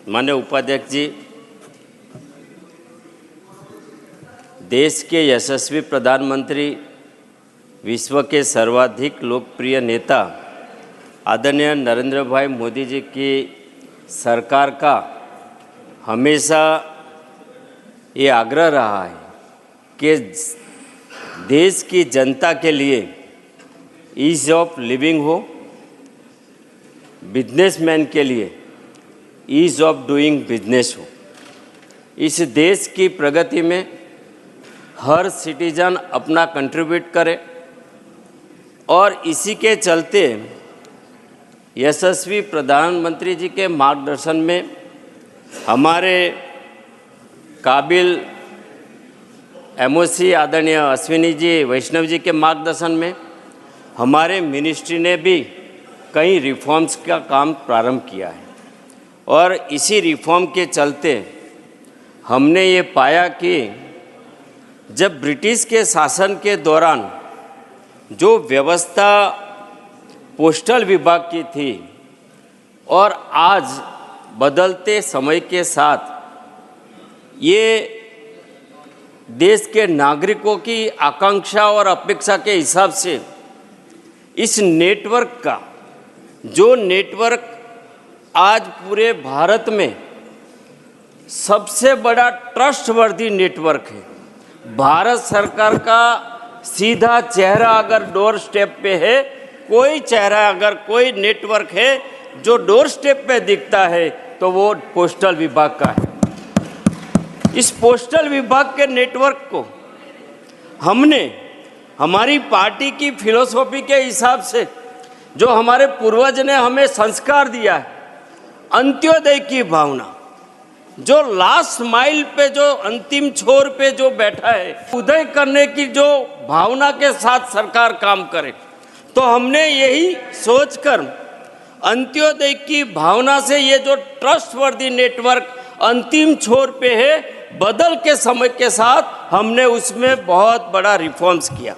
माननीय उपाध्यक्ष जी, देश के यशस्वी प्रधानमंत्री, विश्व के सर्वाधिक लोकप्रिय नेता आदरणीय नरेंद्र भाई मोदी जी की सरकार का हमेशा ये आग्रह रहा है कि देश की जनता के लिए ईज़ ऑफ लिविंग हो, बिजनेसमैन के लिए ईज़ ऑफ डूइंग बिजनेस हो। इस देश की प्रगति में हर सिटीजन अपना कंट्रीब्यूट करे और इसी के चलते यशस्वी प्रधानमंत्री जी के मार्गदर्शन में हमारे काबिल एमओसी आदरणीय अश्विनी जी वैष्णव जी के मार्गदर्शन में हमारे मिनिस्ट्री ने भी कई रिफॉर्म्स का काम प्रारंभ किया है और इसी रिफॉर्म के चलते हमने ये पाया कि जब ब्रिटिश के शासन के दौरान जो व्यवस्था पोस्टल विभाग की थी और आज बदलते समय के साथ ये देश के नागरिकों की आकांक्षा और अपेक्षा के हिसाब से इस नेटवर्क का जो नेटवर्क आज पूरे भारत में सबसे बड़ा ट्रस्टवर्दी नेटवर्क है, भारत सरकार का सीधा चेहरा अगर डोर स्टेप पे है, कोई चेहरा अगर कोई नेटवर्क है जो डोर स्टेप पे दिखता है तो वो पोस्टल विभाग का है। इस पोस्टल विभाग के नेटवर्क को हमने हमारी पार्टी की फिलॉसफी के हिसाब से जो हमारे पूर्वज ने हमें संस्कार दिया है, अंत्योदय की भावना, जो लास्ट माइल पे जो अंतिम छोर पे जो बैठा है, उदय करने की जो भावना के साथ सरकार काम करे, तो हमने यही सोचकर अंत्योदय की भावना से ये जो ट्रस्टवर्दी नेटवर्क अंतिम छोर पे है, बदल के समय के साथ हमने उसमें बहुत बड़ा रिफॉर्म्स किया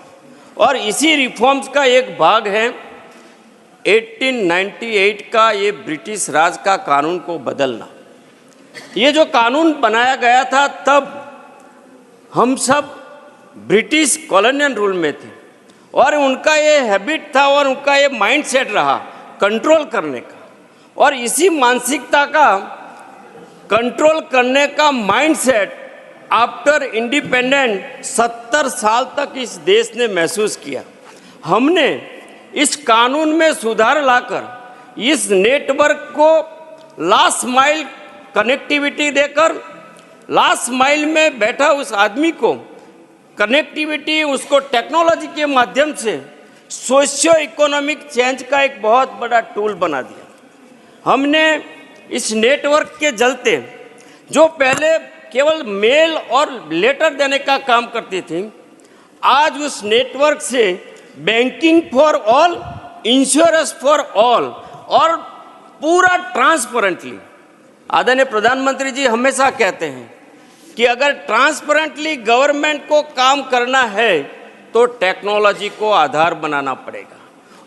और इसी रिफॉर्म्स का एक भाग है 1898 का ये ब्रिटिश राज का कानून को बदलना। ये जो कानून बनाया गया था तब हम सब ब्रिटिश कॉलोनियल रूल में थे और उनका ये हैबिट था और उनका ये माइंडसेट रहा कंट्रोल करने का, और इसी मानसिकता का कंट्रोल करने का माइंडसेट आफ्टर इंडिपेंडेंट 70 साल तक इस देश ने महसूस किया। हमने इस कानून में सुधार लाकर इस नेटवर्क को लास्ट माइल कनेक्टिविटी देकर लास्ट माइल में बैठा उस आदमी को कनेक्टिविटी, उसको टेक्नोलॉजी के माध्यम से सोशियो इकोनॉमिक चेंज का एक बहुत बड़ा टूल बना दिया। हमने इस नेटवर्क के चलते जो पहले केवल मेल और लेटर देने का काम करती थी, आज उस नेटवर्क से banking for all, insurance for all और पूरा ट्रांसपेरेंटली। आदरणीय प्रधानमंत्री जी हमेशा कहते हैं कि अगर ट्रांसपेरेंटली गवर्नमेंट को काम करना है तो टेक्नोलॉजी को आधार बनाना पड़ेगा,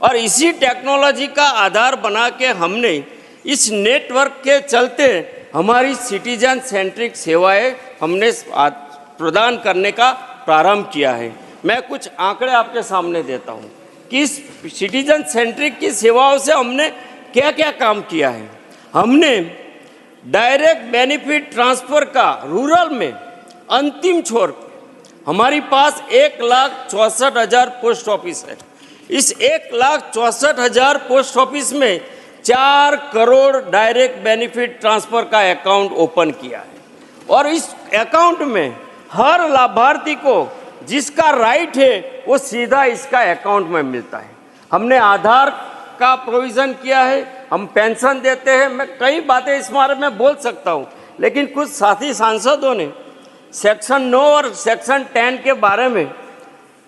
और इसी टेक्नोलॉजी का आधार बना के हमने इस नेटवर्क के चलते हमारी सिटीजन सेंट्रिक सेवाएं हमने प्रदान करने का प्रारंभ किया है। मैं कुछ आंकड़े आपके सामने देता हूं कि इस सिटीजन सेंट्रिक की सेवाओं से हमने क्या क्या काम किया है। हमने डायरेक्ट बेनिफिट ट्रांसफ़र का रूरल में अंतिम छोर हमारी पास 1,64,000 पोस्ट ऑफिस है। इस 1,64,000 पोस्ट ऑफिस में 4 करोड़ डायरेक्ट बेनिफिट ट्रांसफ़र का अकाउंट ओपन किया है और इस अकाउंट में हर लाभार्थी को जिसका राइट है वो सीधा इसका अकाउंट में मिलता है। हमने आधार का प्रोविज़न किया है, हम पेंशन देते हैं। मैं कई बातें इस बारे में बोल सकता हूँ, लेकिन कुछ साथी सांसदों ने सेक्शन 9 और सेक्शन 10 के बारे में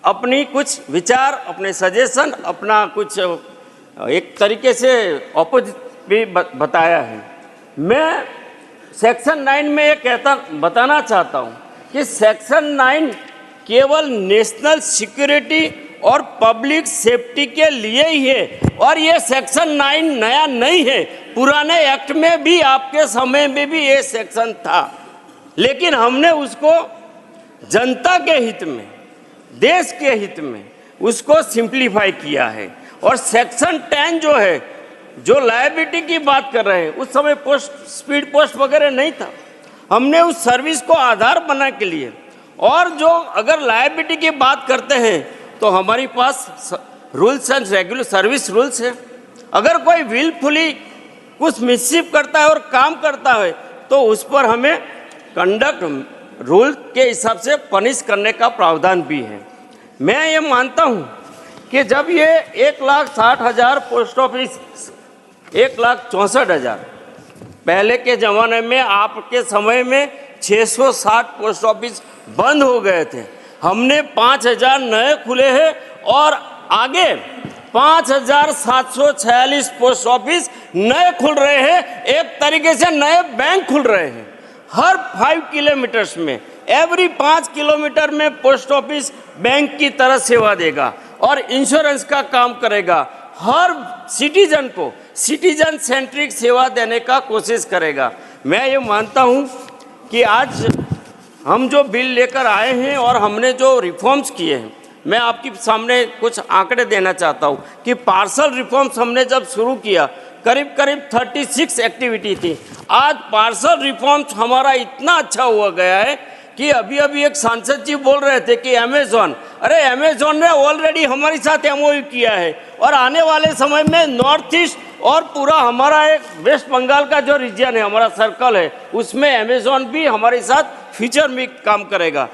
अपनी कुछ विचार, अपने सजेशन, अपना कुछ एक तरीके से ऑपोजिट भी बताया है। मैं सेक्शन 9 में ये बताना चाहता हूँ कि सेक्शन 9 केवल नेशनल सिक्योरिटी और पब्लिक सेफ्टी के लिए ही है और ये सेक्शन 9 नया नहीं है। पुराने एक्ट में भी आपके समय में भी ये सेक्शन था, लेकिन हमने उसको जनता के हित में, देश के हित में उसको सिंप्लीफाई किया है। और सेक्शन 10 जो है, जो लायबिलिटी की बात कर रहे हैं, उस समय पोस्ट, स्पीड पोस्ट वगैरह नहीं था। हमने उस सर्विस को आधार बना के लिए, और जो अगर लायबिलिटी की बात करते हैं तो हमारे पास rules and regular service rules है। अगर कोई विलफुली कुछ मिसचिफ करता है और काम करता है तो उस पर हमें कंडक्ट रूल के हिसाब से पनिश करने का प्रावधान भी है। मैं ये मानता हूँ कि जब ये 1,60,000 पोस्ट ऑफिस, 1,64,000, पहले के ज़माने में आपके समय में 660 पोस्ट ऑफिस बंद हो गए थे, हमने 5,000 नए खुले हैं और आगे 5,746 पोस्ट ऑफिस नए खुल रहे हैं। एक तरीके से नए बैंक खुल रहे हैं हर 5 किलोमीटर्स में। एवरी 5 किलोमीटर में पोस्ट ऑफिस बैंक की तरह सेवा देगा और इंश्योरेंस का काम करेगा। हर सिटीजन को सिटीजन सेंट्रिक सेवा देने का कोशिश करेगा। मैं ये मानता हूँ कि आज हम जो बिल लेकर आए हैं और हमने जो रिफॉर्म्स किए हैं, मैं आपके सामने कुछ आंकड़े देना चाहता हूँ कि पार्सल रिफॉर्म्स हमने जब शुरू किया करीब करीब 36 एक्टिविटी थी। आज पार्सल रिफॉर्म्स हमारा इतना अच्छा हुआ गया है कि अभी अभी एक सांसद जी बोल रहे थे कि अमेजॉन, अरे अमेजॉन ने ऑलरेडी हमारे साथ एमओयू किया है और आने वाले समय में नॉर्थ ईस्ट और पूरा हमारा एक वेस्ट बंगाल का जो रीजन है, हमारा सर्कल है, उसमें अमेजॉन भी हमारे साथ फ्यूचर में काम करेगा।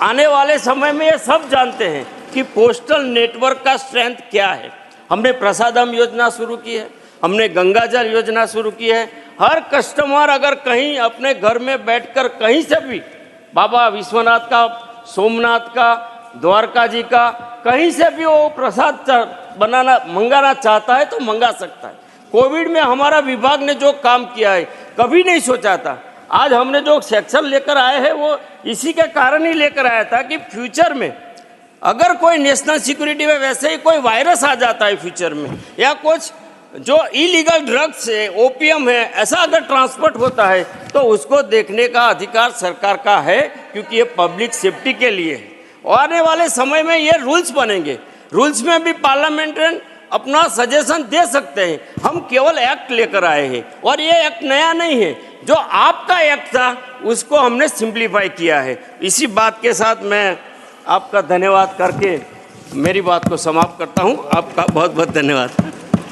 आने वाले समय में ये सब जानते हैं कि पोस्टल नेटवर्क का स्ट्रेंथ क्या है। हमने प्रसादम योजना शुरू की है, हमने गंगा जल योजना शुरू की है। हर कस्टमर अगर कहीं अपने घर में बैठकर कहीं से भी बाबा विश्वनाथ का, सोमनाथ का, द्वारका जी का, कहीं से भी वो प्रसाद मंगाना चाहता है तो मंगा सकता है। कोविड में हमारा विभाग ने जो काम किया है कभी नहीं सोचा था। आज हमने जो सेक्शन लेकर आए हैं वो इसी के कारण ही लेकर आया था कि फ्यूचर में अगर कोई नेशनल सिक्योरिटी में वैसे ही कोई वायरस आ जाता है फ्यूचर में, या कुछ जो इलीगल ड्रग्स है, ओपीएम है, ऐसा अगर ट्रांसपोर्ट होता है तो उसको देखने का अधिकार सरकार का है, क्योंकि ये पब्लिक सेफ्टी के लिए है। और आने वाले समय में ये रूल्स बनेंगे, रूल्स में भी पार्लियामेंटेरियन अपना सजेशन दे सकते हैं। हम केवल एक्ट लेकर आए हैं और ये एक्ट नया नहीं है, जो आपका एक्ट था उसको हमने सिंप्लीफाई किया है। इसी बात के साथ मैं आपका धन्यवाद करके मेरी बात को समाप्त करता हूँ। आपका बहुत बहुत धन्यवाद।